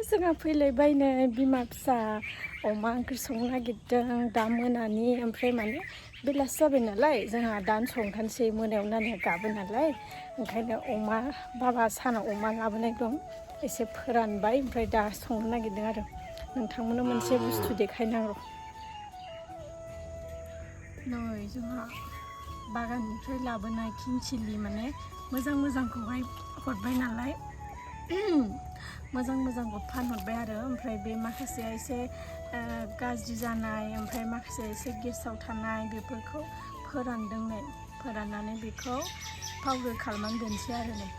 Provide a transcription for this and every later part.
जोंहा फैलायबायनो बिमा फिसा अमा ओंख्रि संनो नागिरदों दा मोनानि ओमफ्राय माने बेलासि जाबाय नालाय जोंहा दानो संखानोसै मोनायाव नानिया गाबो नालाय ओंखायनो अमा बाबा सानाव अमा लाबोनाय दं एसे फोरानबाय ओमफ्राय दा संनो नागिरदों आरो नोंथांमोननो मोनसे बुस्थु देखायनांगौ नै जोंहा बागाननिफ्राय लाबोनाय किनचिलि माने मोजांखौहाय हरबाय नालाय मोजांखौ फानहरबाय आरो ओमफ्राय बे माखासेया एसे गाज्रि जानाय ओमफ्राय माखासे एसे गेसाव थानाय बेफोरखौ फोराननानै बेखौ पाउडार खालामनानै दोनसै आरो नै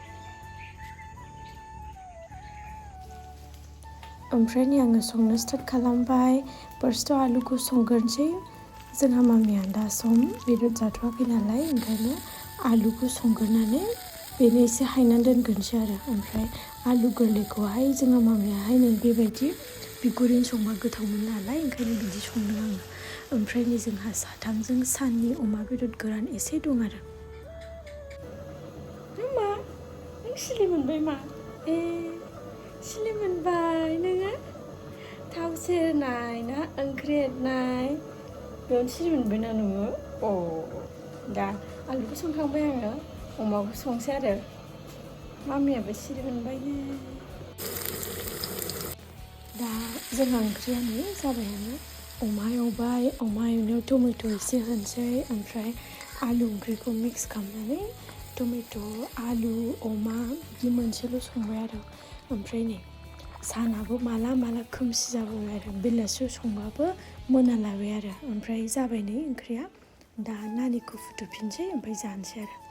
ओमफ्राय नै आङो संनो स्टार्ट खालामबाय फार्स्टआव आलुखौ संग्रोनोसै जोंहा मामिया दा बेदर जाथ'वाखै नालाय ओंखायनो आलुखौ संग्रोनानै बेनो एसे हायनानै दोनग्रोनोसै आरो ओमफ्राय आलु गोरलैखौहाय जोंहा मामियाहाय नै बेबायदि बिगुरैनो संबा गोथाव मोनो नालाय ओंखायनो बिदि संदों आङो ओमफ्राय नै जोंहा साथामजों साननि अमा बेदर गोरान एसे दं आरो मा नों सिलि मोनबाय मा सिलि मोनबाय नोङो थाव सेरनाय ना ओंख्रि एरनाय बेयावनो सिलि मोनबायना नोङो दा आलुखौ संखांबाय आङो अमाखौ संसै आरो मामियाबो सिरि मोनबायनो दा जोंहा ओंख्रियानो जाबायानो अमा एवबाय अमा एवनायाव टमेट' एसे होनोसै ओमफ्राय आलु ओंख्रिखौ मिक्स खालामनानै टमेट' आलु अमा बिदि मोनसेल' संबाय आरो ओमफ्राय नै सानाबो माला खोमसि जाबोबाय आरो बेलासियाव संबाबो मोनालायबाय आरो ओमफ्राय जाबाय नै ओंख्रिया दा नानिखौ फुदुंफिनसै ओमफ्राय जानोसै आरो